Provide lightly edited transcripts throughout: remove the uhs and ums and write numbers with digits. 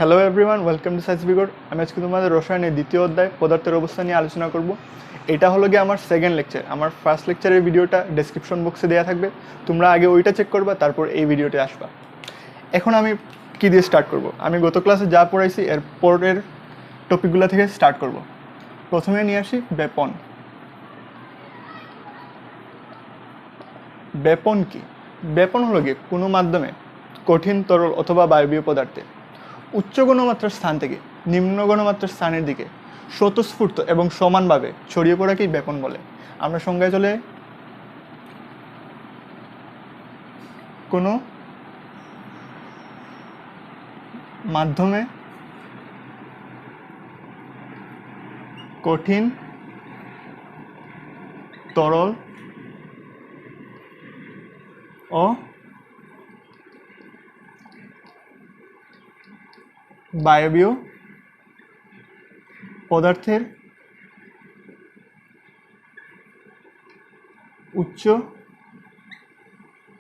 Hello everyone, welcome to science বিগড়। আমি আজকে তোমাদের রসায়নের দ্বিতীয় অধ্যায় পদার্থের অবস্থা নিয়ে আলোচনা করব। এটা হলো গিয়ে আমার সেকেন্ড লেকচার। আমার ফার্স্ট লেকচারের ভিডিওটা ডেসক্রিপশন বক্সে দেওয়া থাকবে, তোমরা আগে ওইটা চেক করবা, তারপর এই ভিডিওতে আসবা। এখন আমি কি দিয়ে স্টার্ট করব? আমি গত ক্লাসে যা পড়াইছি এর পরের টপিকগুলো থেকে স্টার্ট করব। প্রথমে নিয়ে আসি ব্যাপন। ব্যাপন কি? ব্যাপন হলো গিয়ে কোনো মাধ্যমে কঠিন, তরল অথবা বায়বীয় পদার্থে উচ্চ গণমাত্রার স্থান থেকে নিম্ন গণমাত্রার স্থানের দিকে স্বতঃস্ফূর্ত এবং সমানভাবে ছড়িয়ে পড়াকেই ব্যাপন বলে। আমরা সংজ্ঞায় চলে কোনো মাধ্যমে কঠিন, তরল ও বায়বীয় পদার্থের উচ্চ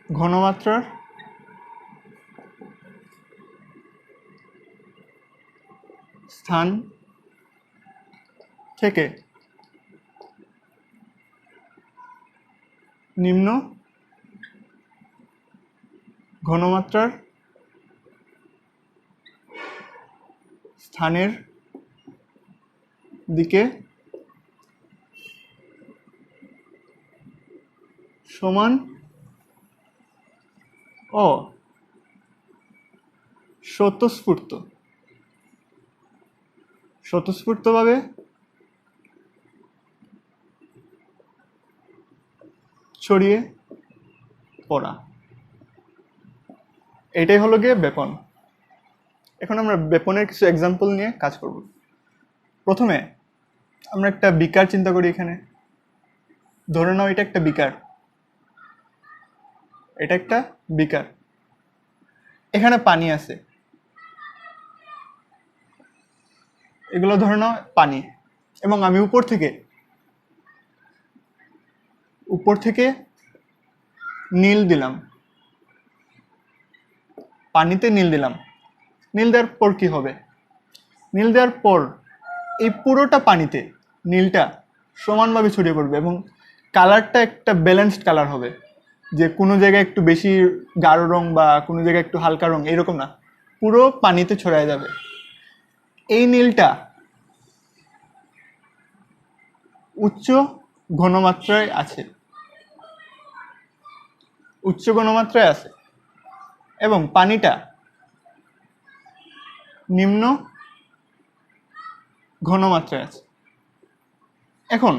ঘনমাত্রার স্থান থেকে নিম্ন ঘনমাত্রার স্থানের দিকে সমান ও স্বতঃস্ফূর্তভাবে ছড়িয়ে পড়া, এটাই হলো গিয়ে ব্যাপন। এখন আমরা ব্যাপনের কিছু এক্সাম্পল নিয়ে কাজ করব। প্রথমে আমরা একটা বিকার চিন্তা করি। এখানে ধরে নাও এটা একটা বিকার, এটা একটা বিকার, এখানে পানি আছে, এগুলো ধরে নাও পানি, এবং আমি উপর থেকে নীল দিলাম, পানিতে নীল দিলাম। নীল দেওয়ার পর কি হবে? নীল দেওয়ার পর এই পুরোটা পানিতে নীলটা সমানভাবে ছড়িয়ে পড়বে এবং কালারটা একটা ব্যালেন্সড কালার হবে, যে কোনো জায়গায় একটু বেশি গাঢ় রং বা কোনো জায়গায় একটু হালকা রং, এরকম না, পুরো পানিতে ছড়ায় যাবে। এই নীলটা উচ্চ ঘনমাত্রায় আছে, এবং পানিটা নিম্ন ঘনমাত্রায় আছে। এখন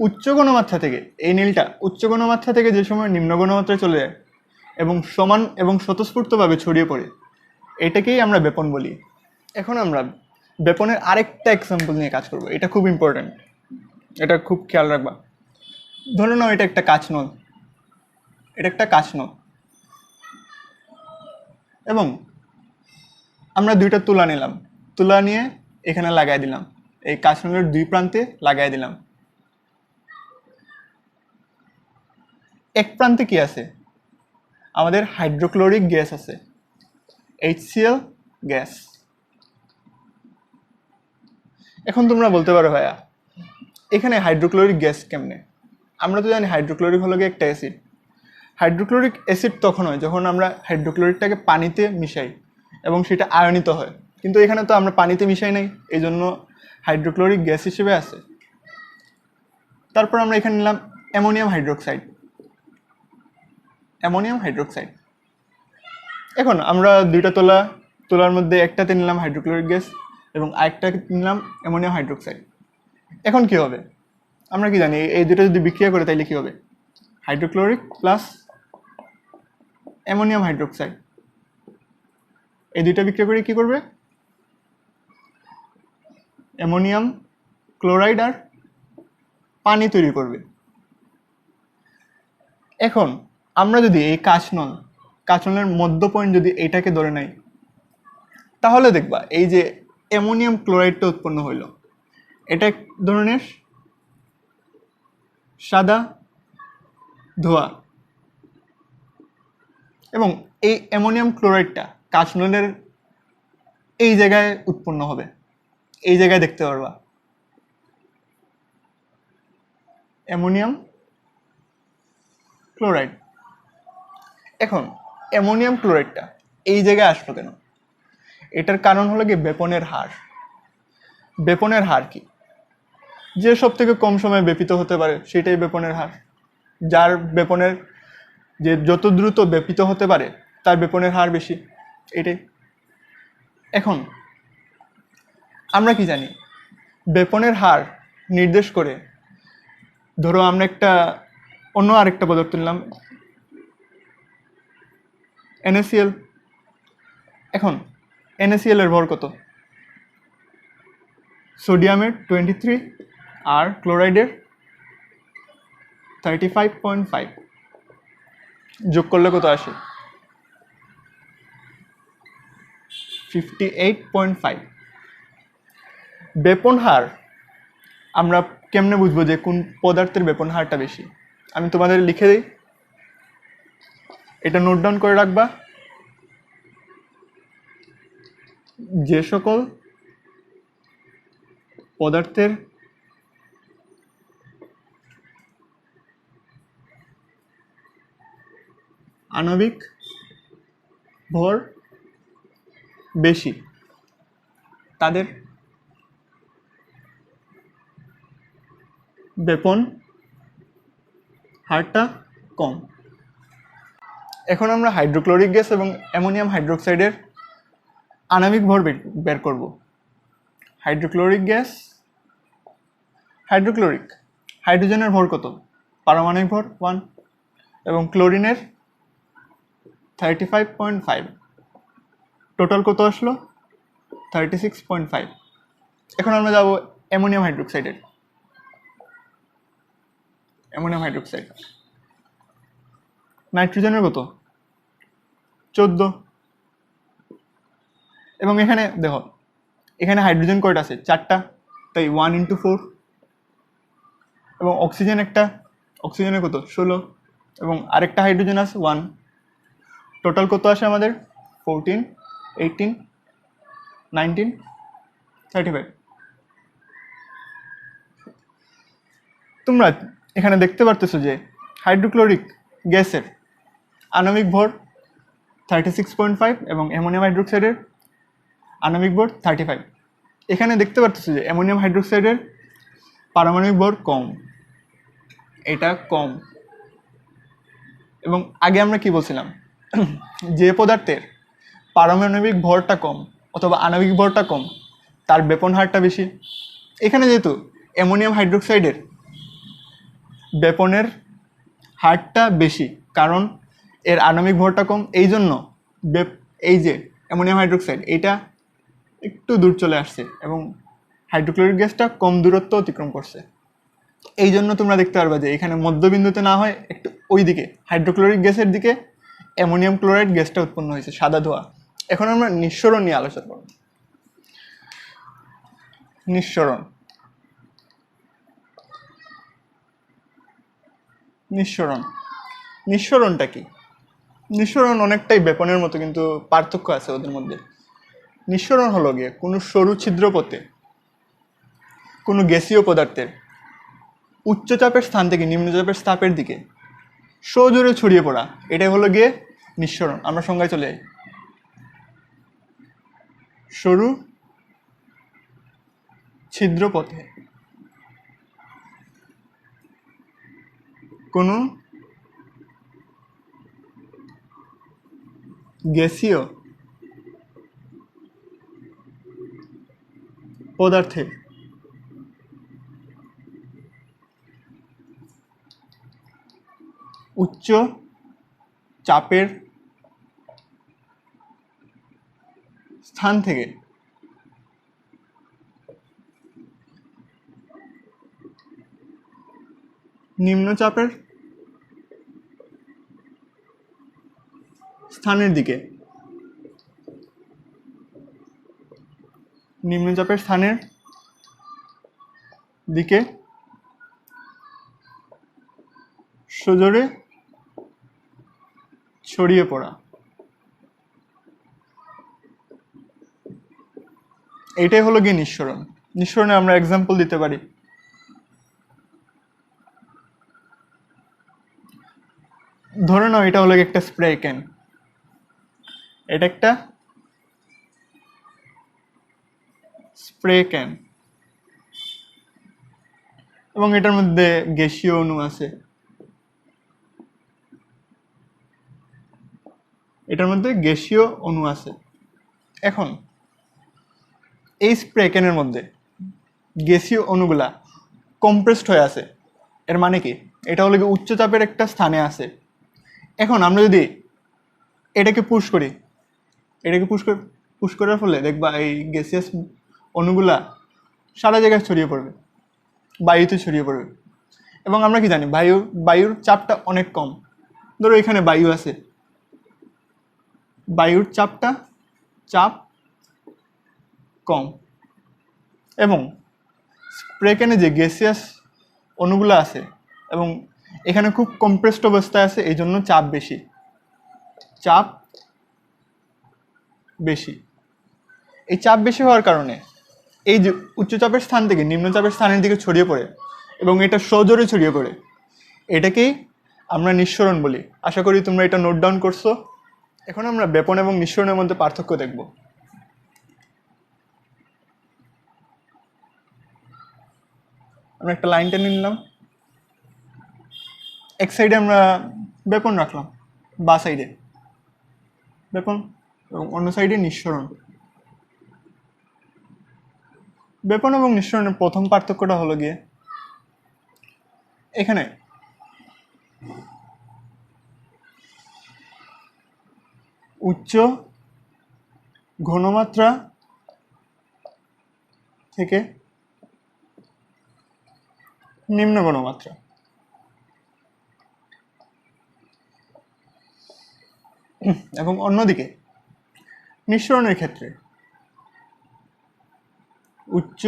উচ্চ গণমাত্রা থেকে এই নীলটা উচ্চ গণমাত্রা থেকে যে সময় নিম্ন গণমাত্রায় চলে যায় এবং সমান এবং স্বতঃস্ফূর্তভাবে ছড়িয়ে পড়ে, এটাকেই আমরা ব্যাপন বলি। এখন আমরা ব্যাপনের আরেকটা এক্সাম্পল নিয়ে কাজ করব। এটা খুব ইম্পর্ট্যান্ট, এটা খুব খেয়াল রাখবা। ধরে নাও এটা একটা কাঁচনল, এবং আমরা দুইটা তুলা নিলাম, তুলা নিয়ে এখানে লাগাই দিলাম, এই কাঁচনলের দুই প্রান্তে লাগাই দিলাম। এক প্রান্তে কি আছে? আমাদের হাইড্রোক্লোরিক গ্যাস আছে, HCl গ্যাস। এখন তোমরা বলতে পারো ভাইয়া এখানে হাইড্রোক্লোরিক গ্যাস কেমনে? আমরা তো জানি হাইড্রোক্লোরিক হলো গিয়ে একটা অ্যাসিড। হাইড্রোক্লোরিক অ্যাসিড তখন হয় যখন আমরা হাইড্রোক্লোরিকটাকে পানিতে মিশাই এবং সেটা আয়নিত হয়, কিন্তু এখানে তো আমরা পানিতে মিশাই নাই, এই জন্য হাইড্রোক্লোরিক গ্যাস হিসেবে আছে। তারপর আমরা এখানে নিলাম অ্যামোনিয়াম হাইড্রোক্সাইড। এখন আমরা দুইটা তোলার মধ্যে একটাতে নিলাম হাইড্রোক্লোরিক গ্যাস এবং আরেকটা নিলাম অ্যামোনিয়াম হাইড্রোক্সাইড। এখন কি হবে? আমরা কি জানি এই দুটো যদি বিক্রিয়া করে তাইলে কি হবে? হাইড্রোক্লোরিক প্লাস অ্যামোনিয়াম হাইড্রোক্সাইড, এই দুইটা বিক্রিয়া করে কি করবে? অ্যামোনিয়াম ক্লোরাইড আর পানি তৈরি করবে। এখন আমরা যদি এই কাঁচনলের মধ্য পয়েন্ট যদি এটাকে ধরে নেই, তাহলে দেখবা এই যে অ্যামোনিয়াম ক্লোরাইডটা উৎপন্ন হইল, এটা এক ধরনের সাদা ধোঁয়া, এবং এই অ্যামোনিয়াম ক্লোরাইডটা কাঁচনলের এই জায়গায় উৎপন্ন হবে, এই জায়গায় দেখতে পারবা অ্যামোনিয়াম ক্লোরাইড। এখন অ্যামোনিয়াম ক্লোরাইডটা এই জায়গায় আসলো কেন? এটার কারণ হলো কি বেপনের হার। বেপনের হার কি? যে সব থেকে কম সময়ে বেপিত হতে পারে সেটাই বেপনের হার। যার বেপনের যে যত দ্রুত বেপিত হতে পারে তার বেপনের হার বেশি, এটাই। এখন আমরা কি জানি বেপনের হার নির্দেশ করে, ধরো আমরা একটা অন্য আরেকটা পদার্থ নিলাম NaCl। এখন NaCl এর ভর কত? সোডিয়ামের 23 আর ক্লোরাইডের 35.5, যোগ করলে কত আসে? 58.5। বেপন হার আমরা কেমনে বুঝবো যে কোন পদার্থের বেপন হারটা বেশি? আমি তোমাদের লিখে দিই, এটা নোট ডাউন করে রাখবা। যে সকল পদার্থের আণবিক ভর বেশি তাদের বেপন হারটা কম। এখন আমরা হাইড্রোক্লোরিক গ্যাস এবং অ্যামোনিয়াম হাইড্রোক্সাইডের আণবিক ভর বের করব। হাইড্রোক্লোরিক গ্যাস, হাইড্রোক্লোরিক হাইড্রোজেনের ভর কত? পারমাণবিক ভর 1 এবং ক্লোরিনের 35.5। টোটাল কত আসলো? 36.5। এখন আমরা যাব অ্যামোনিয়াম হাইড্রোক্সাইডের। অ্যামোনিয়াম হাইড্রোক্সাইড নাইট্রোজেনের কত? 14। এবং এখানে দেখো এখানে হাইড্রোজেন কয়টা আছে? 4টা, তাই 1 × 4। এবং অক্সিজেন একটা, অক্সিজেনের কত? 16। এবং আরেকটা হাইড্রোজেন আছে 1। টোটাল কত আসে আমাদের? 14, 18, 19, 35। তোমরা এখানে দেখতে পারতেছো যে হাইড্রোক্লোরিক গ্যাসের আণবিক ভর 36.5 এবং অ্যামোনিয়াম হাইড্রোক্সাইডের আণবিক ভর 35। এখানে দেখতে পারতেছো যে অ্যামোনিয়াম হাইড্রোক্সাইডের পারমাণবিক ভর কম, এটা কম। এবং আগে আমরা কি বলছিলাম? যে পদার্থের পারমাণবিক ভরটা কম অথবা আণবিক ভরটা কম তার বেপন হারটা বেশি। এখানে যেহেতু অ্যামোনিয়াম হাইড্রোক্সাইডের বেপনের হারটা বেশি কারণ এর আণবিক ভরটা কম, এই জন্য এই যে অ্যামোনিয়াম হাইড্রোক্সাইড এটা একটু দূর চলে আসছে এবং হাইড্রোক্লোরিক গ্যাসটা কম দূরত্ব অতিক্রম করছে। এই জন্য তোমরা দেখতে পারবে যে এখানে মধ্যবিন্দুতে না হয় একটু ওই দিকে হাইড্রোক্লোরিক গ্যাসের দিকে অ্যামোনিয়াম ক্লোরাইড গ্যাসটা উৎপন্ন হয়েছে, সাদা ধোঁয়া। এখন আমরা নিঃসরণ নিয়ে আলোচনা করব। নিঃসরণ, নিঃসরণ নিঃসরণটা কি? নিঃসরণ অনেকটাই বেপনের মতো, কিন্তু পার্থক্য আছে ওদের মধ্যে। নিঃসরণ হলো গিয়ে কোনো সরু ছিদ্রপথে কোনো গ্যাসীয় পদার্থের উচ্চচাপের স্থান থেকে নিম্নচাপের স্থাপের দিকে সজোরে ছড়িয়ে পড়া, এটাই হলো গিয়ে নিঃসরণ। আমরা সংজ্ঞায় চলে যাই। সরু ছিদ্রপথে কোনো গ্যাসীয় পদার্থের উচ্চ চাপের স্থান থেকে নিম্নচাপের স্থানের দিকে, নিম্নচাপের স্থানের দিকে সজোরে ছড়িয়ে পড়া। এইটাই হলো গিয়ে নিঃসরণ। নিঃসরণে আমরা এক্সাম্পল দিতে পারি, ধরে নাও এটা হলো গিয়ে একটা স্প্রে ক্যান, এটা একটা স্প্রে ক্যান এবং এটার মধ্যে গ্যাসীয় অণু আছে, এটার মধ্যে গ্যাসীয় অণু আছে। এখন এই স্প্রে ক্যানের মধ্যে গ্যাসীয় অণুগুলা কম্প্রেসড হয়ে আছে। এর মানে কি, এটা হলো কি উচ্চ চাপের একটা স্থানে আছে। এখন আমরা যদি এটাকে পুশ করি, এটাকে পুশ করার ফলে দেখবা এই গ্যাসিয়াস অণুগুলা সারা জায়গায় ছড়িয়ে পড়বে, বায়ুতে ছড়িয়ে পড়বে। এবং আমরা কি জানি, বায়ুর চাপটা অনেক কম। ধরো এখানে বায়ু আছে, বায়ুর চাপ কম, এবং স্প্রে ক্যানে যে গ্যাসিয়াস অণুগুলো আছে এবং এখানে খুব কম্প্রেসড অবস্থায় আছে, এই জন্য চাপ বেশি। এই চাপ বেশি হওয়ার কারণে এই যে উচ্চচাপের স্থান থেকে নিম্নচাপের স্থানের দিকে ছড়িয়ে পড়ে এবং এটা সজোরে ছড়িয়ে পড়ে, এটাকেই আমরা নিঃসরণ বলি। আশা করি তোমরা এটা নোট ডাউন করছো। এখন আমরা ব্যাপন এবং নিঃসরণের মধ্যে পার্থক্য দেখব। আমরা একটা লাইন টেনে নিলাম, এক সাইডে আমরা ব্যাপন রাখলাম, বা সাইডে ব্যাপন এবং অন্য সাইডে নিঃসরণ। ব্যাপন এবং নিঃসরণের প্রথম পার্থক্যটা হলো গিয়ে এখানে উচ্চ ঘনমাত্রা থেকে নিম্ন ঘনমাত্রা। এবং অন্যদিকে নিঃসরণের ক্ষেত্রে উচ্চ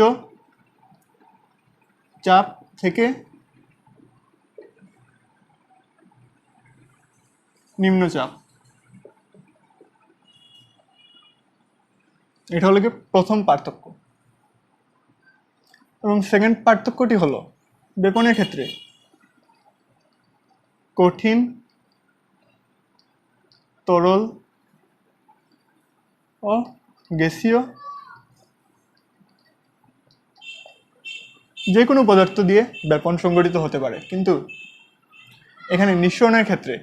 চাপ থেকে নিম্নচাপ। এটা হলো কি প্রথম পার্থক্য। এবং সেকেন্ড পার্থক্যটি হলো ব্যাপনের ক্ষেত্রে কঠিন, তরল ও গ্যাসীয় যে কোনো পদার্থ দিয়ে ব্যাপন সংগঠিত হতে পারে, কিন্তু এখানে নিঃসরণের ক্ষেত্রে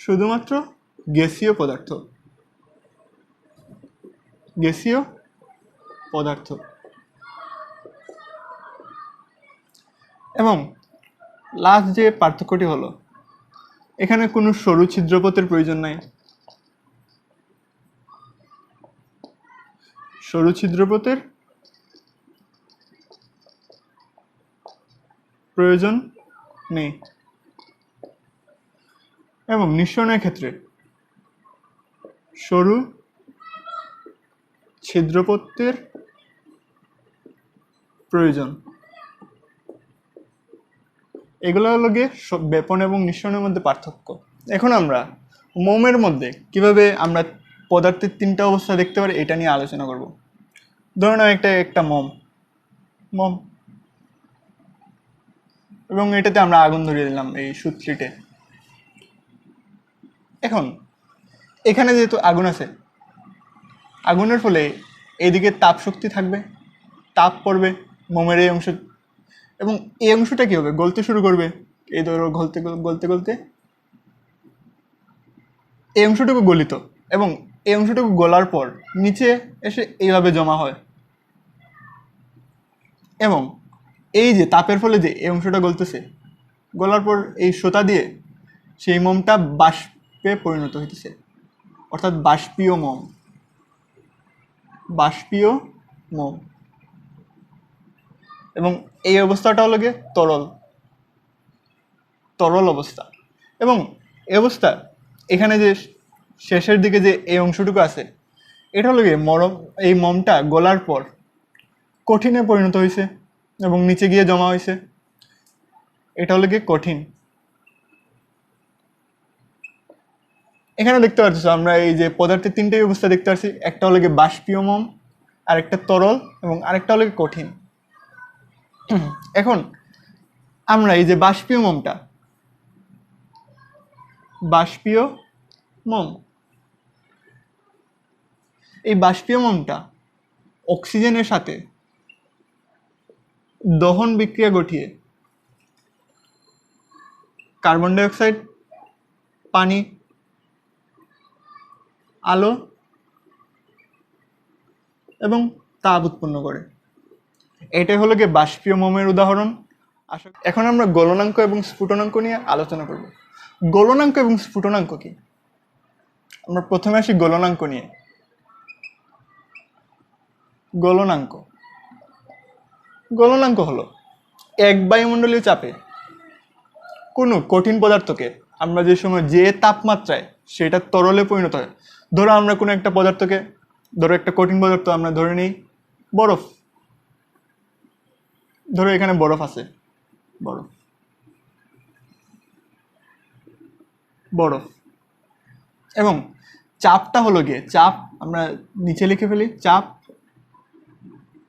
শুধুমাত্র গ্যাসীয় পদার্থ। এবং লাস্ট যে পার্থক্যটি হলো, এখানে কোনো সরু ছিদ্রপথের প্রয়োজন নাই। সরু ছিদ্রপথের প্রয়োজন নেই। এবং নিঃসরণের ক্ষেত্রে সরু ছিদ্রপথের প্রয়োজন। এগুলো হলো গিয়ে ব্যাপন এবং নিঃসরণের মধ্যে পার্থক্য। এখন আমরা মোমের মধ্যে কিভাবে আমরা পদার্থের তিনটা অবস্থা দেখতে পারি এটা নিয়ে আলোচনা করব। ধরুন একটা মোম এবং এটাতে আমরা আগুন ধরিয়ে দিলাম এই সূত্রটিতে। এখন এখানে যেহেতু আগুন আছে, আগুনের ফলে এইদিকে তাপ শক্তি থাকবে, তাপ পড়বে মোমের এই অংশ, এবং এই অংশটা কি হবে, গলতে শুরু করবে। এই ধরো গলতে গলতে গলতে এই অংশটুকু গলিত, এবং এই অংশটুকু গলার পর নিচে এসে এইভাবে জমা হয়। এবং এই যে তাপের ফলে যে এই অংশটা গলতেছে, গলার পর এই সুতা দিয়ে সেই মোমটা বাষ্পে পরিণত হইতেছে, অর্থাৎ বাষ্পীয় মোম। এবং এই অবস্থাটা হলো গিয়ে তরল অবস্থা। এবং এই অবস্থা এখানে যে শেষের দিকে যে এই অংশটুকু আছে, এটা হলো গিয়ে এই মোমটা গলার পর কঠিনে পরিণত হয়েছে এবং নিচে গিয়ে জমা হয়েছে। এটা হলো গিয়ে কঠিন। এখানে দেখতে পাচ্ছ আমরা এই যে পদার্থের তিনটে অবস্থা দেখতে পাচ্ছি, একটা হলো গিয়ে বাষ্পীয়মম, আরেকটা তরল এবং আরেকটা হলো গিয়ে কঠিন। এখন আমরা এই যে বাষ্পীয়মম, এই বাষ্পীয়মমটা অক্সিজেনের সাথে দহন বিক্রিয়া ঘটিয়ে কার্বন ডাই অক্সাইড, পানি, আলো এবং তাপ উৎপন্ন করে। এটাই হলো গিয়ে বাষ্পীয়মমের উদাহরণ। এখন আমরা গলনাঙ্ক এবং স্ফুটনাঙ্ক নিয়ে আলোচনা করব। গলনাঙ্ক এবং স্ফুটনাঙ্ক কি? আমরা প্রথমে আসি গলনাঙ্ক নিয়ে। গলনাঙ্ক হলো এক বায়ুমণ্ডলীয় চাপে কোনো কঠিন পদার্থকে আমরা যে সময় যে তাপমাত্রায় সেটা তরলে পরিণত হয়, ধরো আমরা কোনো একটা পদার্থকে, ধরো একটা কঠিন পদার্থ আমরা ধরে নিই বরফ, ধরো এখানে বরফ আছে, বরফ এবং চাপটা হলো গিয়ে, চাপ আমরা নিচে লিখে ফেলি, চাপ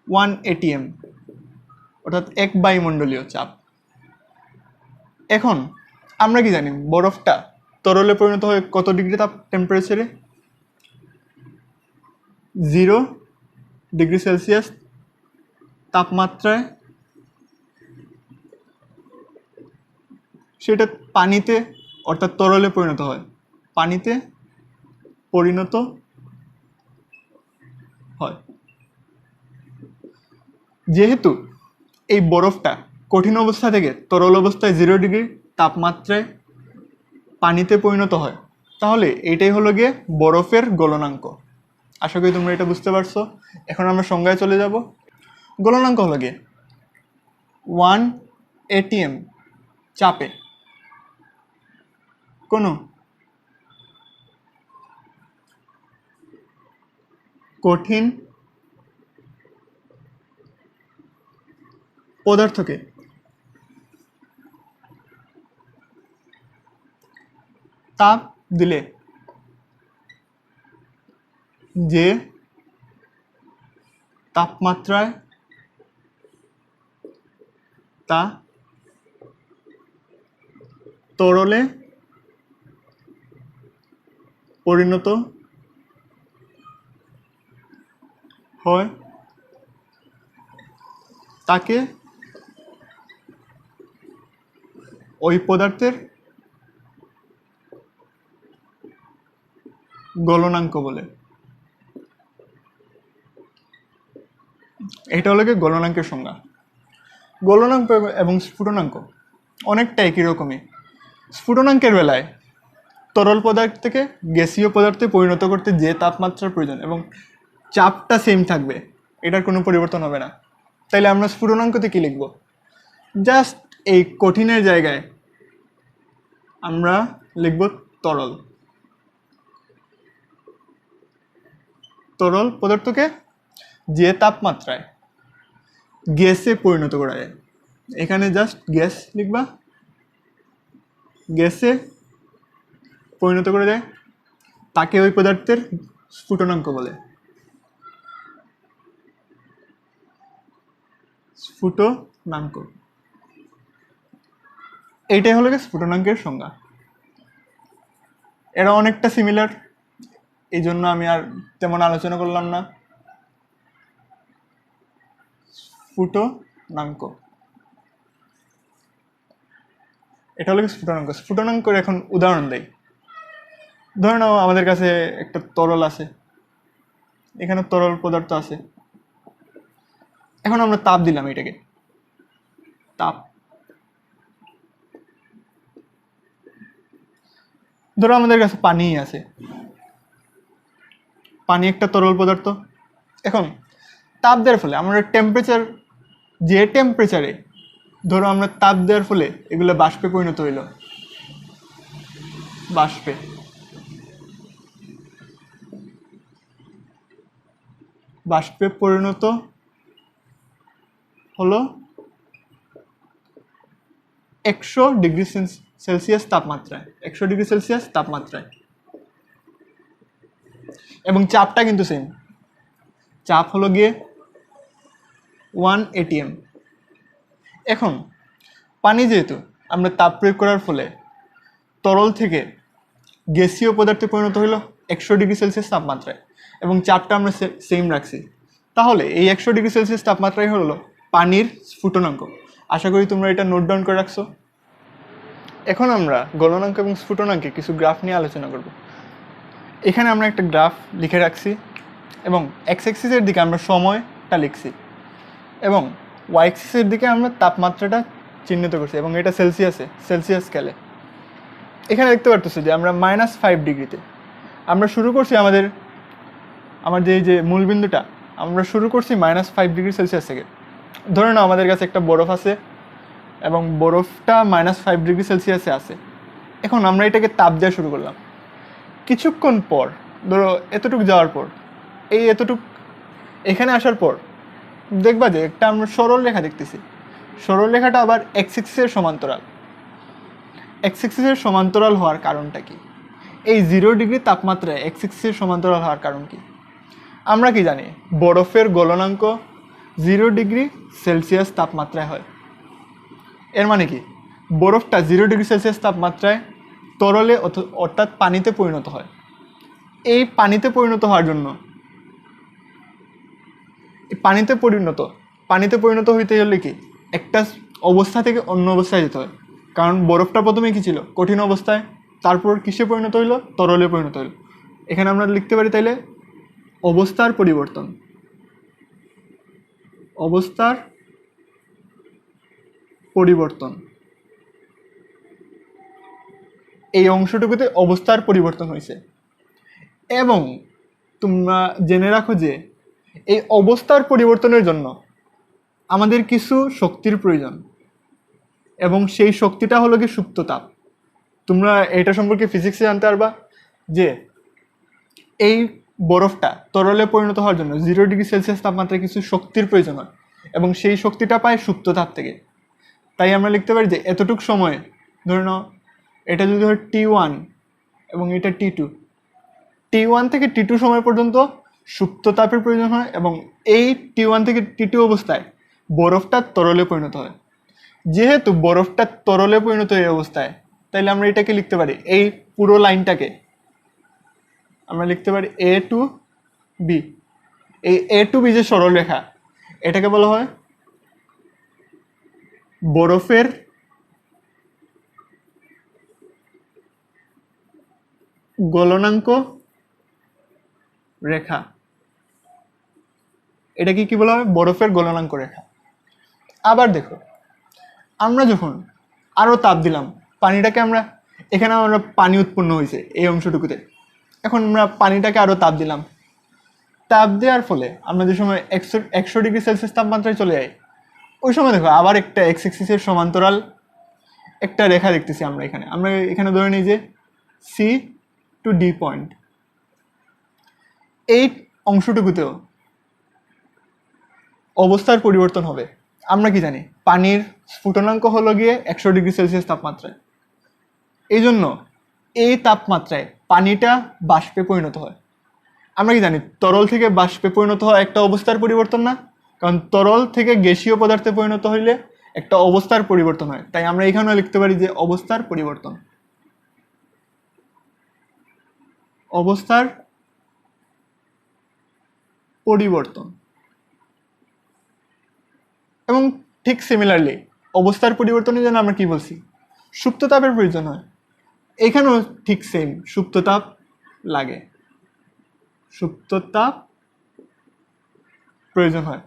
1 atm, অর্থাৎ এক বায়ুমণ্ডলীয় চাপ। এখন আমরা কি জানি বরফটা তরলে পরিণত হয় কত ডিগ্রি টেম্পারেচারে? 0 ডিগ্রি সেলসিয়াস তাপমাত্রায় সেটা পানিতে অর্থাৎ তরলে পরিণত হয়, পানিতে পরিণত হয়। যেহেতু এই বরফটা কঠিন অবস্থা থেকে তরল অবস্থায় 0 ডিগ্রি তাপমাত্রায় পানিতে পরিণত হয়, তাহলে এইটাই হলো গিয়ে বরফের গলনাঙ্ক। আশা করি তোমরা এটা বুঝতে পারছো। এখন আমরা সংজ্ঞায় চলে যাব। গলনাঙ্ক হলো গিয়ে 1 atm চাপে কোনো কঠিন পদার্থকে তাপ দিলে যে তাপমাত্রায় তা তরলে পরিণত হয় তাকে ওই পদার্থের গলনাঙ্ক বলে। এটা হলো গিয়ে গলনাঙ্কের সংজ্ঞা। গলনাঙ্ক এবং স্ফুটনাঙ্ক অনেকটা একই রকমই। স্ফুটনাঙ্কের বেলায় তরল পদার্থ থেকে গ্যাসীয় পদার্থে পরিণত করতে যে তাপমাত্রার প্রয়োজন এবং চাপটা সেম থাকবে, এটার কোনো পরিবর্তন হবে না। তাইলে আমরা স্ফুটনাঙ্কতে কি লিখব? জাস্ট এই কঠিনের জায়গায় আমরা লিখব তরল। তরল পদার্থকে যে তাপমাত্রায় গ্যাসে পরিণত করা যায়, এখানে জাস্ট গ্যাস লিখবা, গ্যাসে পরিণত করা যায় তাকে ওই পদার্থের স্ফুটনাঙ্ক বলে। স্ফুটনাঙ্ক, এইটাই হলো স্ফুটনাঙ্কের সংজ্ঞা। এরা অনেকটা সিমিলার, এই জন্য আমি আর তেমন আলোচনা করলাম না। স্ফুটনাঙ্ক, এটা হলো স্ফুটনাঙ্ক। স্ফুটনাঙ্কের এখন উদাহরণ দেই। ধরে নাও আমাদের কাছে একটা তরল আছে, এখানে তরল পদার্থ আছে, এখন আমরা তাপ দিলাম, এটাকে তাপ। ধরো আমাদের কাছে পানি আছে, পানি একটা তরল পদার্থ। এখন তাপ দেওয়ার ফলে আমরা টেম্পারেচার, যে টেম্পারেচারে ধরো আমরা তাপ দেওয়ার ফলে এগুলো বাষ্পে পরিণত হইল, বাষ্পে। বাষ্পে পরিণত হলো 100 ডিগ্রি সেলসিয়াস তাপমাত্রায়, 100 ডিগ্রি সেলসিয়াস তাপমাত্রায়। এবং চাপটা কিন্তু সেম, চাপ হলো গিয়ে 1 atm। এখন পানি যেহেতু আমরা তাপ প্রয়োগ করার ফলে তরল থেকে গ্যাসীয় পদার্থে পরিণত হলো 100°C তাপমাত্রায়, এবং চাপটা আমরা সেম রাখছি, তাহলে এই 100°C তাপমাত্রাই হলো পানির স্ফুটনাঙ্ক। আশা করি তোমরা এটা নোট ডাউন করে রাখছো। এখন আমরা গলনাঙ্ক এবং স্ফুটনাঙ্কে কিছু গ্রাফ নিয়ে আলোচনা করব। এখানে আমরা একটা গ্রাফ লিখে রাখছি এবং এক্স অ্যাক্সিসের দিকে আমরা সময়টা লিখছি এবং ওয়াই অ্যাক্সিসের দিকে আমরা তাপমাত্রাটা চিহ্নিত করছি, এবং এটা সেলসিয়াস স্কেলে। এখানে দেখতে পারতেছি যে আমরা -5°তে আমরা শুরু করছি আমাদের যে মূলবিন্দুটা আমরা শুরু করছি -5°C থেকে। ধরে নাও আমাদের কাছে একটা বরফ আছে এবং বরফটা -5°C আছে। এখন আমরা এটাকে তাপ দেওয়া শুরু করলাম। কিছুক্ষণ পর, ধরো এতটুকু যাওয়ার পর, এখানে আসার পর দেখবা যে একটা আমরা সরল রেখা দেখতেছি। সরল রেখাটা আবার এক্স অ্যাক্সিসের সমান্তরাল। এক্স অ্যাক্সিসের সমান্তরাল হওয়ার কারণটা কি? এই 0° তাপমাত্রায় এক্স অ্যাক্সিসের সমান্তরাল হওয়ার কারণ কি? আমরা কি জানি বরফের গলনাঙ্ক 0°C তাপমাত্রায় হয়। এর মানে কি বরফটা 0°C তাপমাত্রায় তরলে অর্থাৎ পানিতে পরিণত হয়। এই পানিতে পরিণত হওয়ার জন্য পানিতে পরিণত হইতে হলে কি একটা অবস্থা থেকে অন্য অবস্থায় যেতে হয়। কারণ বরফটা প্রথমে কি ছিল? কঠিন অবস্থায়, তারপর কিসে পরিণত হইলো? তরলে পরিণত হইলো। এখানে আমরা লিখতে পারি তাইলে অবস্থার পরিবর্তন। এই অংশটুকুতে অবস্থার পরিবর্তন হয়েছে। এবং তোমরা জেনে রাখো যে এই অবস্থার পরিবর্তনের জন্য আমাদের কিছু শক্তির প্রয়োজন, এবং সেই শক্তিটা হলো কি সুপ্ত তাপ। তোমরা এটা সম্পর্কে ফিজিক্সে জানতে পারবা যে এই বরফটা তরলে পরিণত হওয়ার জন্য 0°C তাপমাত্রায় কিছু শক্তির প্রয়োজন হয়, এবং সেই শক্তিটা পায় সুপ্ত তাপ থেকে। তাই আমরা লিখতে পারি যে এতটুক সময়ে, ধরে নাও এটা যদি হয় T1 এবং এটা T2, T1 থেকে T2 সময় পর্যন্ত সুপ্ত তাপের প্রয়োজন হয়, এবং এই T1 থেকে T2 অবস্থায় বরফটা তরলে পরিণত হয়। যেহেতু বরফটা তরলে পরিণত এই অবস্থায়, তাইলে আমরা এটাকে লিখতে পারি, এই পুরো লাইনটাকে আমরা লিখতে পারি A to B। এই A to B যে সরল রেখা, এটাকে বলা হয় বরফের গলনাঙ্ক রেখা। এটাকে কি বলা হয়? বরফের গলনাঙ্ক রেখা। আবার দেখো, আমরা যখন আরো তাপ দিলাম পানিটাকে, এখানে আমরা পানি উৎপন্ন হয়েছে এই অংশটুকুতে। এখন আমরা পানিটাকে আরো তাপ দিলাম। তাপ দেওয়ার ফলে আমরা যে সময় 100°C তাপমাত্রায় চলে যাই, ওই সময় দেখো আবার একটা এক্স অ্যাক্সিসের সমান্তরাল একটা রেখা দেখতেছি। আমরা এখানে ধরে নিই যে C to D পয়েন্ট। এই অংশটুকুতেও অবস্থার পরিবর্তন হবে। আমরা কি জানি পানির স্ফুটনাঙ্ক হলো গিয়ে 100°C তাপমাত্রায়। এই জন্য এই তাপমাত্রায় পানিটা বাষ্পে পরিণত হয়। আমরা কি জানি তরল থেকে বাষ্পে পরিণত হয় একটা অবস্থার পরিবর্তন না? কারণ তরল থেকে গ্যাসীয় পদার্থে পরিণত হইলে একটা অবস্থার পরিবর্তন হয়। তাই আমরা এখানেও লিখতে পারি যে অবস্থার পরিবর্তন। এবং ঠিক সিমিলারলি অবস্থার পরিবর্তনের জন্য আমরা কি বলছি? সুপ্ত তাপের প্রয়োজন হয়। এখানেও ঠিক সেম, সুপ্ত তাপ লাগে, সুপ্ত তাপ প্রয়োজন হয়।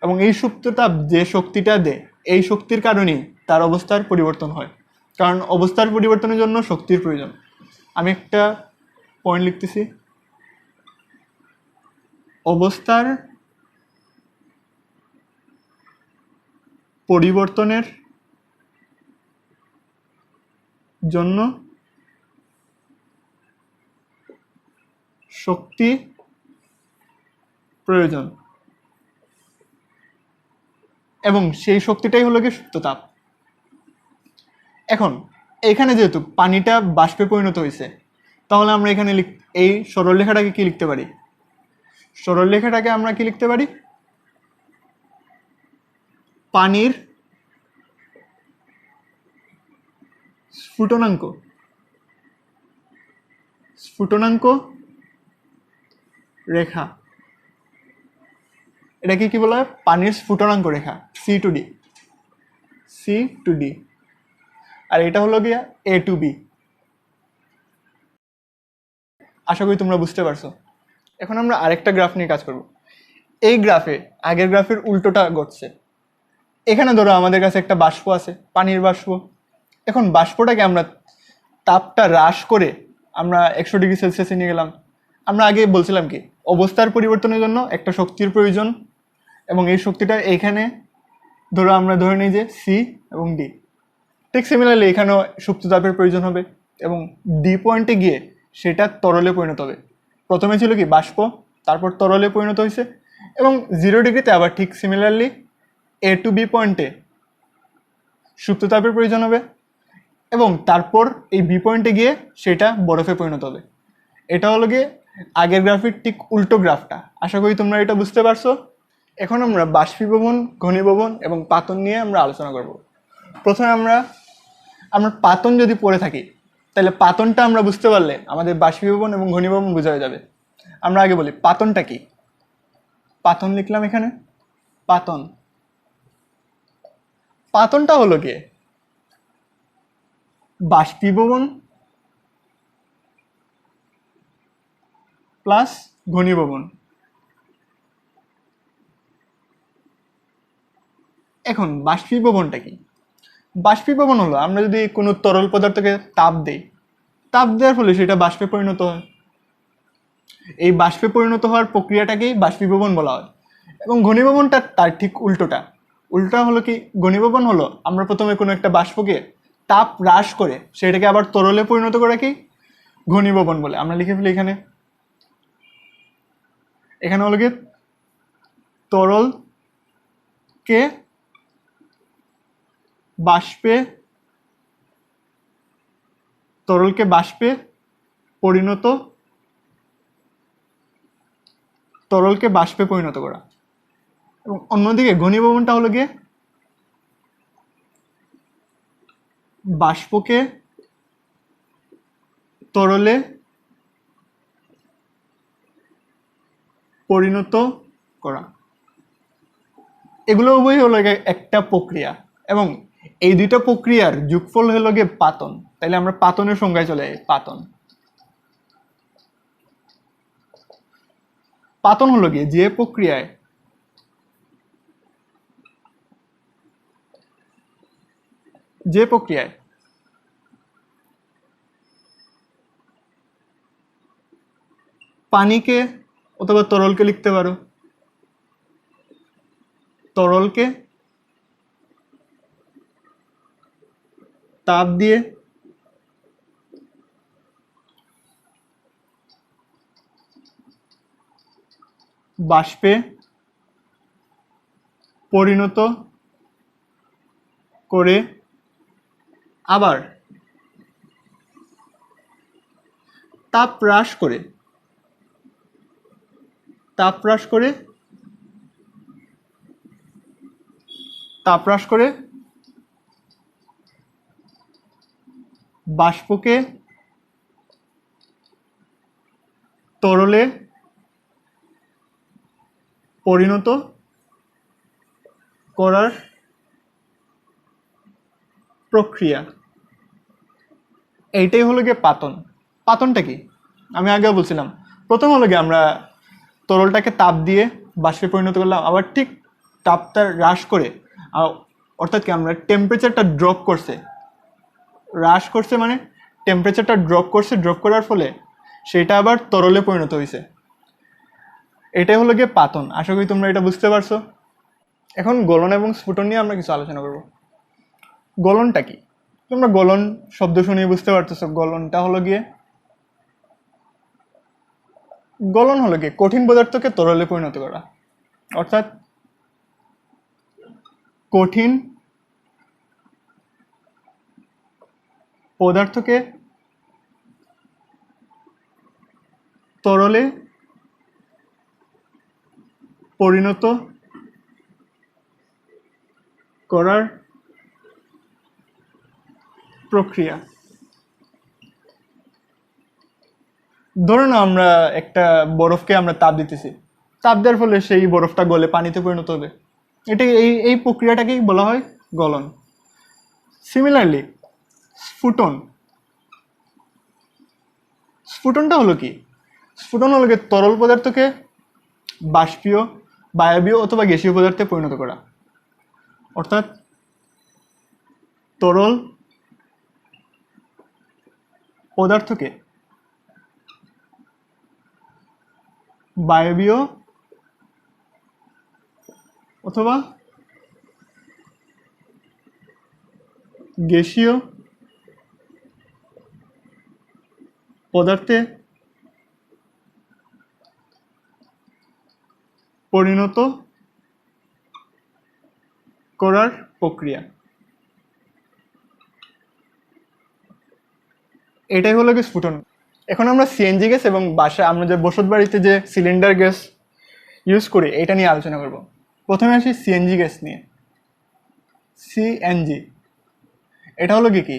এবং এই সুপ্ত তাপ যে শক্তিটা দেয়, এই শক্তির কারণেই তার অবস্থার পরিবর্তন হয়। কারণ অবস্থার পরিবর্তনের জন্য শক্তির প্রয়োজন। আমি একটা পয়েন্ট লিখতেছি, অবস্থার পরিবর্তনের জন্য শক্তি প্রয়োজন, এবং সেই শক্তিটাই হলো কি সুপ্ত তাপ। এখন এখানে যেহেতু পানিটা বাষ্পে পরিণত হয়েছে, তাহলে আমরা এখানে এই সরল রেখাটাকে কি লিখতে পারি? সরলরেখাটাকে আমরা কি লিখতে পারি? পানির স্ফুটনাঙ্ক রেখা। এটাকে কি বলা হয়? পানির স্ফুটনাঙ্ক রেখা, সি টু ডি। আর এটা হলো গিয়া এ টু বি। আশা করি তোমরা বুঝতে পারছো। এখন আমরা আরেকটা গ্রাফ নিয়ে কাজ করব। এই গ্রাফে আগের গ্রাফের উল্টোটা ঘটছে। এখানে ধরো আমাদের কাছে একটা বাষ্প আছে, পানির বাষ্প। এখন বাষ্পটাকে আমরা তাপটা হ্রাস করে আমরা 100°C নিয়ে গেলাম। আমরা আগে বলছিলাম কি, অবস্থার পরিবর্তনের জন্য একটা শক্তির প্রয়োজন, এবং এই শক্তিটা এইখানে ধরো আমরা ধরে নিই যে সি এবং ডি। ঠিক সিমিলারলি এখানেও সুপ্ত তাপের প্রয়োজন হবে, এবং ডি পয়েন্টে গিয়ে সেটা তরলে পরিণত হবে। প্রথমে ছিল কি বাষ্প, তারপর তরলে পরিণত হয়েছে, এবং 0°তে আবার ঠিক সিমিলারলি এ টু বি পয়েন্টে সুপ্ত তাপের প্রয়োজন হবে, এবং তারপর এই বি পয়েন্টে গিয়ে সেটা বরফে পরিণত হবে। এটা হলো গিয়ে আগের গ্রাফের ঠিক উল্টো গ্রাফটা। আশা করি তোমরা এটা বুঝতে পারছো। এখন আমরা বাষ্পীভবন, ঘনীভবন এবং পাতন নিয়ে আমরা আলোচনা করব। প্রথমে আমরা পাতন যদি পড়ে থাকি, তাহলে পাতনটা আমরা বুঝতে পারলে আমাদের বাষ্পীভবন এবং ঘনীভবন বোঝা যাবে। আমরা আগে বলি পাতনটা কি। পাতন লিখলাম এখানে, পাতনটা হলো গিয়ে বাষ্পীভবন প্লাস ঘনীভবন। এখন বাষ্পীভবনটা কি? বাষ্পীভবন হলো আমরা যদি কোনো তরল পদার্থকে তাপ দেই, তাপ দেওয়ার ফলে সেটা বাষ্পে পরিণত হয়। এই বাষ্পে পরিণত হওয়ার প্রক্রিয়াটাকেই বাষ্পীভবন বলা হয়। এবং ঘনীভবনটা তার ঠিক উল্টা হলো কি, ঘনীভবন হলো আমরা প্রথমে কোনো একটা বাষ্পকে তাপ হ্রাস করে সেটাকে আবার তরলে পরিণত করে কি ঘনীভবন বলে। আমরা লিখে ফেলি এখানে হলো কি তরলকে বাষ্পে পরিণত করা। এবং অন্যদিকে ঘনীভবনটা হলো গিয়ে বাষ্পকে তরলে পরিণত করা। এগুলো উভয়ই হলো একটা প্রক্রিয়া, এবং এই দুইটা প্রক্রিয়ার যোগফল হলো গিয়ে পাতন। তাইলে আমরা পাতনের সংজ্ঞায় চলে যাই। পাতন হলো গিয়ে যে প্রক্রিয়ায় পানিকে অথবা তরলকে লিখতে পারো, তরলকে তাপ দিয়ে বাষ্পে পরিণত করে আবার তাপ হ্রাস করে বাষ্পকে তরলে পরিণত করার প্রক্রিয়া। এইটাই হলো গিয়ে পাতন। পাতনটা কি আমি আগেও বলছিলাম, প্রথম হলো গিয়ে আমরা তরলটাকে তাপ দিয়ে বাষ্পে পরিণত করলাম, আবার ঠিক তাপটা হ্রাস করে, অর্থাৎ কি আমরা টেম্পারেচারটা ড্রপ করছে, মানে টেম্পারেচারটা ড্রপ করার ফলে সেটা আবার তরলে পরিণত হয়েছে। এটাই হলো গিয়ে পাতন। আশা করি তোমরা এটা বুঝতে পারছো। এখন গলন এবং স্ফুটন নিয়ে আমরা কিছু আলোচনা করব। গলনটা কি? তোমরা গলন শব্দ শুনে বুঝতে পারতেছো। গলন হলো কি কঠিন পদার্থকে তরলে পরিণত করা, অর্থাৎ কঠিন পদার্থকে তরলে পরিণত করার প্রক্রিয়া। ধরুন আমরা একটা বরফকে আমরা তাপ দিতেছি, তাপ দেওয়ার ফলে সেই বরফটা গলে পানিতে পরিণত হবে, এটা এই এই প্রক্রিয়াটাকেই বলা হয় গলন। সিমিলারলি স্ফুটন, স্ফুটনটা হলো কি? স্ফুটন হলো কি তরল পদার্থকে বাষ্পীয়, বায়বীয় অথবা গ্যাসীয় পদার্থে পরিণত করা। অর্থাৎ তরল পদার্থকে বায়বীয় অথবা গ্যাসীয় পদার্থে পরিণত করার প্রক্রিয়া। এটাই হলো কি স্ফুটন। এখন আমরা সিএনজি গ্যাস এবং বাসায় আমরা যে বসত বাড়িতে যে সিলিন্ডার গ্যাস ইউজ করি এটা নিয়ে আলোচনা করব। প্রথমে আসি সিএনজি গ্যাস নিয়ে। সিএনজি এটা হলো কি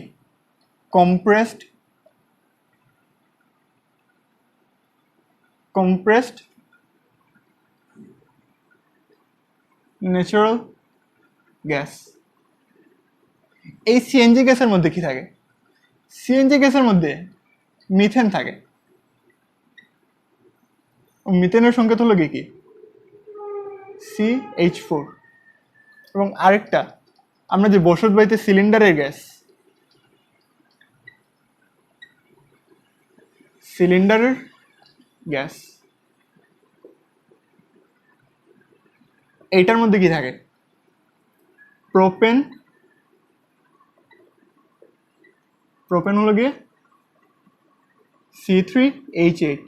কম্প্রেসড ন্যাচারাল গ্যাস। এই সিএনজি গ্যাসের মধ্যে কি থাকে? সিএনজি গ্যাসের মধ্যে মিথেন থাকে। মিথেনের সংকেত হলো কি CH4। এবং আরেকটা আমরা যে বসত বাড়িতে সিলিন্ডারের গ্যাস, সিলিন্ডারের গ্যাস এইটার মধ্যে কি থাকে? প্রোপেন। প্রোপেন হলো গিয়ে C3H8।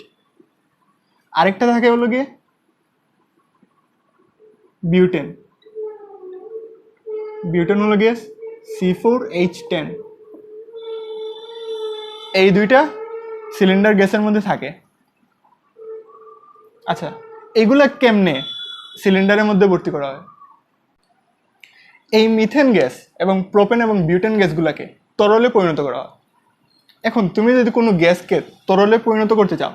আরেকটা থাকে হলো গিয়ে বিউটেন। বিউটেন হলো গিয়ে C4H10। এই দুইটা সিলিন্ডার গ্যাসের মধ্যে থাকে। আচ্ছা, এগুলা কেমনে সিলিন্ডারের মধ্যে ভর্তি করা হয়? এই মিথেন গ্যাস এবং প্রোপেন এবং বিউটেন গ্যাসগুলোকে তরলে পরিণত করা হয়। এখন তুমি যদি কোনো গ্যাসকে তরলে পরিণত করতে চাও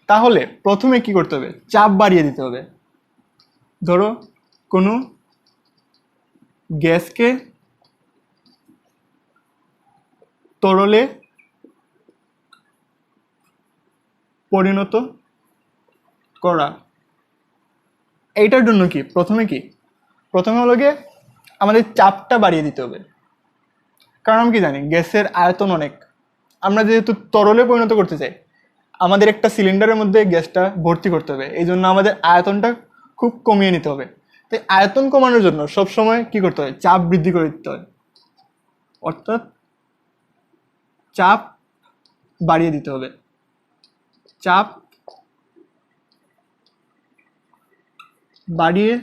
তাহলে প্রথমে কি করতে হবে? চাপ বাড়িয়ে দিতে হবে। ধরো কোনো গ্যাসকে তরলে পরিণত করা, এইটার জন্য প্রথমে হলো গিয়ে আমাদের চাপটা বাড়িয়ে দিতে হবে। কারণ আমি কি জানি গ্যাসের আয়তন অনেক, আমরা যেহেতু তরলে পরিণত করতে চাই আমাদের একটা সিলিন্ডারের মধ্যে গ্যাসটা ভর্তি করতে হবে, এই জন্য আমাদের আয়তনটা খুব কমিয়ে নিতে হবে। তাই আয়তন কমানোর জন্য সবসময় কি করতে হয়? চাপ বৃদ্ধি করে দিতে হয়, অর্থাৎ চাপ বাড়িয়ে দিতে হবে। চাপ বাড়িয়ে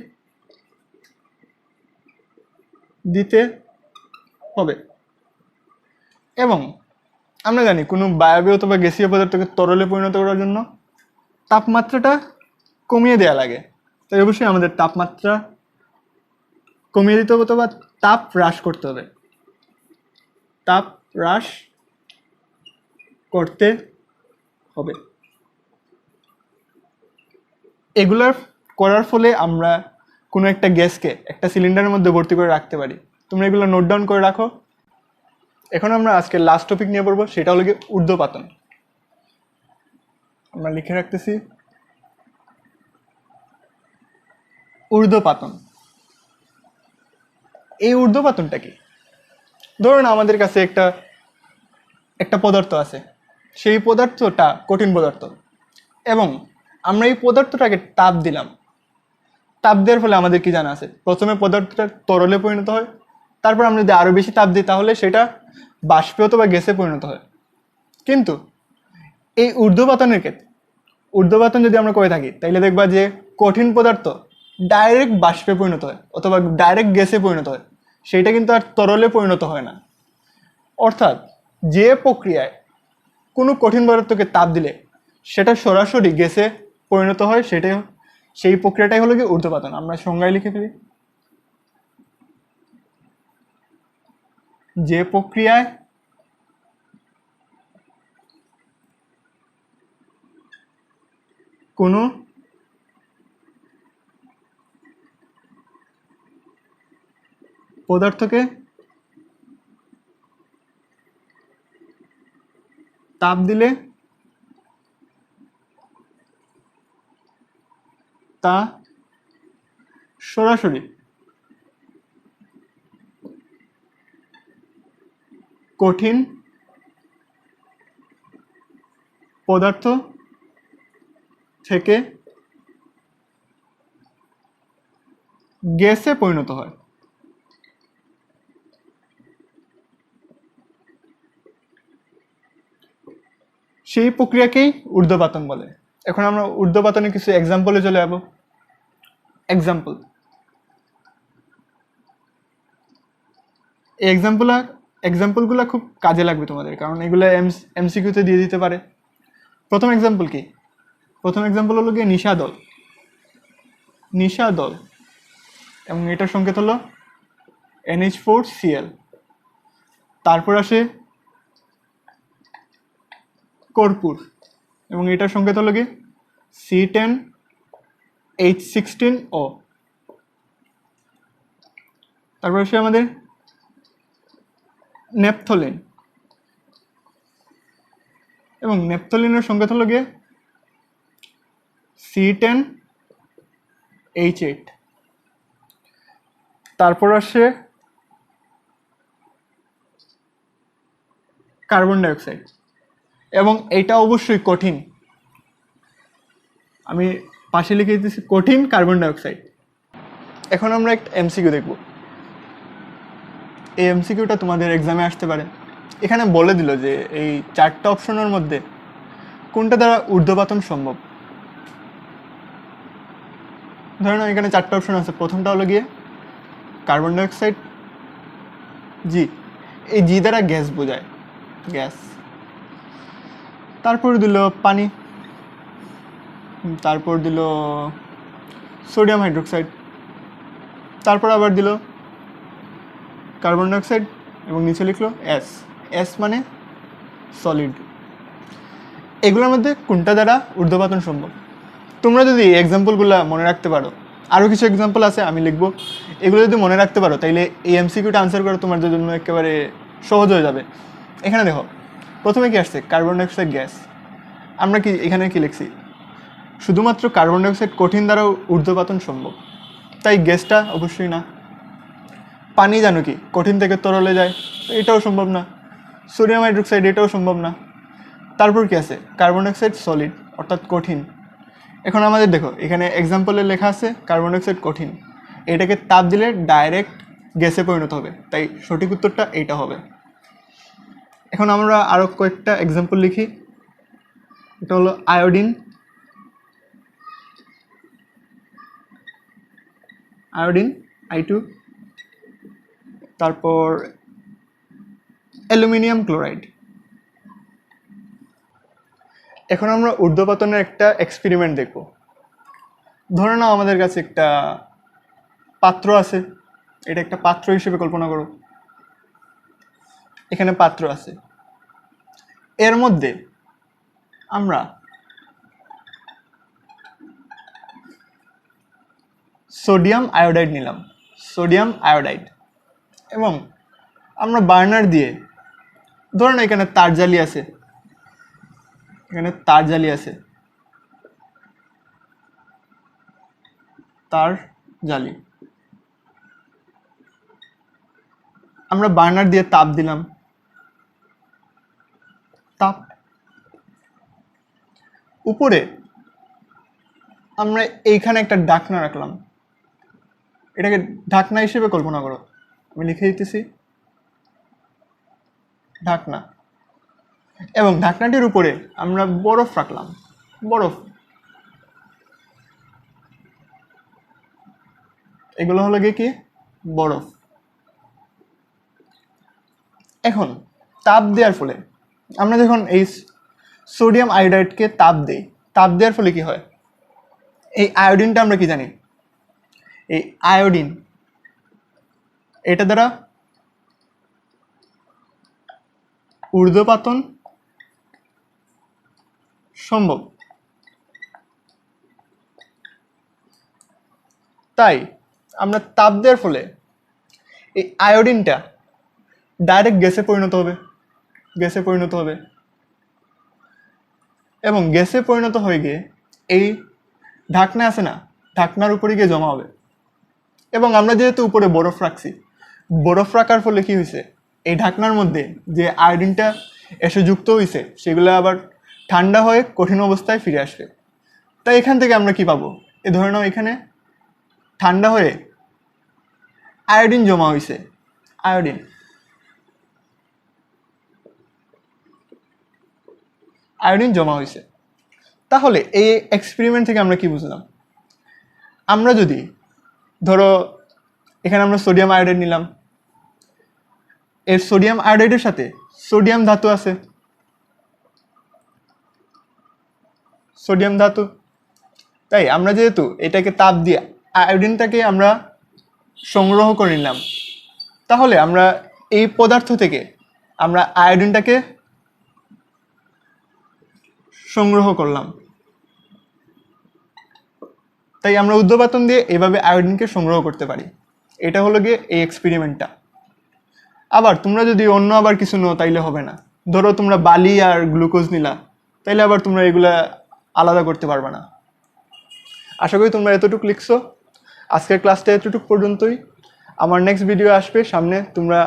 দিতে হবে। এবং আমরা জানি কোনো বায়বীয় অথবা গ্যাসীয় পদার্থকে তরলে পরিণত করার জন্য তাপমাত্রাটা কমিয়ে দেওয়া লাগে। তাই অবশ্যই আমাদের তাপমাত্রা কমিয়ে দিতে হবে অথবা তাপ হ্রাস করতে হবে। তাপ হ্রাস করতে হবে। এগুলার করার ফলে আমরা কোনো একটা গ্যাসকে একটা সিলিন্ডারের মধ্যে ভর্তি করে রাখতে পারি। তোমরা এগুলো নোট ডাউন করে রাখো। এখন আমরা আজকে লাস্ট টপিক নিয়ে পড়বো, সেটা হলো কি ঊর্ধ্বপাতন। আমরা লিখে রাখতেছি ঊর্ধ্বপাতন। এই ঊর্ধ্বপাতনটা কি? ধরুন আমাদের কাছে একটা পদার্থ আছে, সেই পদার্থটা কঠিন পদার্থ এবং আমরা এই পদার্থটাকে তাপ দিলাম। তাপ দেওয়ার ফলে আমাদের কি জানা আছে? প্রথমে পদার্থটা তরলে পরিণত হয়, তারপর আমরা যদি আরও বেশি তাপ দিই তাহলে সেটা বাষ্পে অথবা গ্যাসে পরিণত হয়। কিন্তু এই ঊর্ধ্বপাতনের ক্ষেত্রে ঊর্ধ্বপাতন যদি আমরা করে থাকি তাইলে দেখবা যে কঠিন পদার্থ ডাইরেক্ট বাষ্পে পরিণত হয় অথবা ডাইরেক্ট গ্যাসে পরিণত হয়, সেইটা কিন্তু আর তরলে পরিণত হয় না। অর্থাৎ যে প্রক্রিয়ায় কোনো কঠিন পদার্থকে তাপ দিলে সেটা সরাসরি গ্যাসে পরিণত হয়, সেটাই সেই প্রক্রিয়াটাই হলো কি ঊর্ধ্বপাতন। আমরা সংজ্ঞায় লিখে ফেলি, যে প্রক্রিয়ায় কোনো পদার্থকে তাপ দিলে তা সরাসরি কঠিন পদার্থ থেকে গ্যাসে পরিণত হয়। সেই প্রক্রিয়াকেই ঊর্ধ্বপাতন বলে। এখন আমরা ঊর্ধ্বপাতনের কিছু এক্সাম্পলে চলে যাব। এই এক্সাম্পলগুলো খুব কাজে লাগবে তোমাদের, কারণ এগুলো এমসিকিউতে দিয়ে দিতে পারে। প্রথম এক্সাম্পল কি? প্রথম এক্সাম্পল হলো গিয়ে নিশাদল এবং এটার সংকেত হলো NH4Cl। তারপর আসে কর্পূর এবং এটার সংকেত হলো কি C10H16O। তারপর আসে আমাদের নেপথলিন এবং নেপথলিনের সংকেত হলো গিয়ে C10H8। তারপর আসে কার্বন ডাইঅক্সাইড এবং এটা অবশ্যই কঠিন, আমি পাশে লিখে দিতেছি কঠিন কার্বন ডাইঅক্সাইড। এখন আমরা একটা এমসিকিউ দেখব। এই এমসিকিউটা তোমাদের এক্সামে আসতে পারে। এখানে বলে দিল যে এই চারটা অপশনের মধ্যে কোনটা দ্বারা ঊর্ধ্বপাতন সম্ভব। ধরে নাও এখানে চারটা অপশন আছে। প্রথমটা হলো গিয়ে কার্বন ডাইঅক্সাইড, জি, এই জি দ্বারা গ্যাস বোঝায়, গ্যাস। তারপর দিল পানি, তারপর দিল সোডিয়াম হাইড্রোক্সাইড, তারপর আবার দিল কার্বন ডাইঅক্সাইড এবং নিচে লিখলো এস মানে সলিড। এগুলোর মধ্যে কোনটা দ্বারা ঊর্ধ্বপাতন সম্ভব? তোমরা যদি এই এক্সাম্পলগুলো মনে রাখতে পারো, আরও কিছু এক্সাম্পল আছে আমি লিখবো, এগুলো যদি মনে রাখতে পারো তাইলে এই এমসিকিউটা আনসার করা তোমাদের জন্য একেবারে সহজ হয়ে যাবে। এখানে দেখো প্রথমে কি আসছে, কার্বন ডাইঅক্সাইড গ্যাস। আমরা কি এখানে কি লিখছি, শুধুমাত্র কার্বন ডাইঅক্সাইড কঠিন দ্বারাও ঊর্ধ্বপাতন সম্ভব, তাই গ্যাসটা অবশ্যই না। পানি জানো কি কঠিন থেকে তরলে যায়, এটাও সম্ভব না। সোডিয়াম হাইড্রোক্সাইড, এটাও সম্ভব না। তারপর কি আছে, কার্বন ডাইঅক্সাইড সলিড অর্থাৎ কঠিন। এখন আমাদের দেখো এখানে এক্সাম্পলে লেখা আছে কার্বন ডাইঅক্সাইড কঠিন, এটাকে তাপ দিলে ডাইরেক্ট গ্যাসে পরিণত হবে, তাই সঠিক উত্তরটা এইটা হবে। এখন আমরা আরও কয়েকটা এক্সাম্পল লিখি। এটা হলো আয়োডিন, I2, তারপর অ্যালুমিনিয়াম ক্লোরাইড। এখন আমরা ঊর্ধ্বপাতনের একটা এক্সপেরিমেন্ট দেখব। ধরে নাও আমাদের কাছে একটা পাত্র আছে, এটা একটা পাত্র হিসেবে কল্পনা করো। এখানে পাত্র আছে, এর মধ্যে আমরা সোডিয়াম আয়োডাইড নিলাম, এবং আমরা বার্নার দিয়ে, ধরুন এখানে তার জালি আছে, তার জালি আমরা বার্নার দিয়ে তাপ দিলাম, তাপ উপরে আমরা এইখানে একটা ঢাকনা রাখলাম, এটাকে ঢাকনা হিসেবে কল্পনা করো। আমি লিখে দিতেছি ঢাকনা, এবং ঢাকনাটির উপরে আমরা বরফ রাখলাম, এগুলো হলো গিয়ে কি বরফ। এখন তাপ দেওয়ার ফলে আমরা যখন এই সোডিয়াম আয়োডাইডকে তাপ দেই, তাপ দেওয়ার ফলে কি হয়, এই আয়োডিনটা আমরা কি জানি, এই আয়োডিন এটা দ্বারা ঊর্ধ্বপাতন সম্ভব। তাই আমরা তাপ দেওয়ার ফলে এই আয়োডিনটা ডাইরেক্ট গ্যাসে পরিণত হবে এবং গ্যাসে পরিণত হয়ে গিয়ে এই ঢাকনা আছে না, ঢাকনার উপরে গিয়ে জমা হবে। এবং আমরা যেহেতু উপরে বরফ রাখছি, বরফ রাখার ফলে কি হয়েছে, এই ঢাকনার মধ্যে যে আয়োডিনটা এসে যুক্ত হয়েছে সেগুলো আবার ঠান্ডা হয়ে কঠিন অবস্থায় ফিরে আসবে। তাই এখান থেকে আমরা কি পাবো, এ ধরে নাও এখানে ঠান্ডা হয়ে আয়োডিন জমা হয়েছে, আয়োডিন জমা হয়েছে। তাহলে এই এক্সপেরিমেন্ট থেকে আমরা কি বুঝলাম, আমরা যদি ধরো এখানে আমরা সোডিয়াম আয়োডাইড নিলাম, এর সোডিয়াম আয়োডাইডের সাথে সোডিয়াম ধাতু আছে, তাই আমরা যেহেতু এটাকে তাপ দিয়ে আয়োডিনটাকে আমরা সংগ্রহ করে নিলাম, তাহলে আমরা এই পদার্থ থেকে আমরা আয়োডিনটাকে সংগ্রহ করলাম। তাই আমরা ঊর্ধ্বপাতন দিয়ে এভাবে আয়োডিনকে সংগ্রহ করতে পারি। এটা হলো গিয়ে এই এক্সপেরিমেন্টটা। আবার তোমরা যদি অন্য আবার কিছু নাও তাইলে হবে না। ধরো তোমরা বালি আর গ্লুকোজ নিলা, তাইলে আবার তোমরা এগুলা আলাদা করতে পারবে না। আশা করি তোমরা এতটুকু লিখছো। আজকের ক্লাসটা এতটুকু পর্যন্তই। আমার নেক্সট ভিডিও আসবে সামনে, তোমরা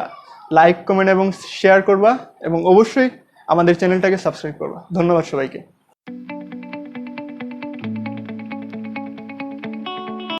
লাইক, কমেন্ট এবং শেয়ার করবা এবং অবশ্যই আমাদের চ্যানেলটাকে সাবস্ক্রাইব করবা। ধন্যবাদ সবাইকে।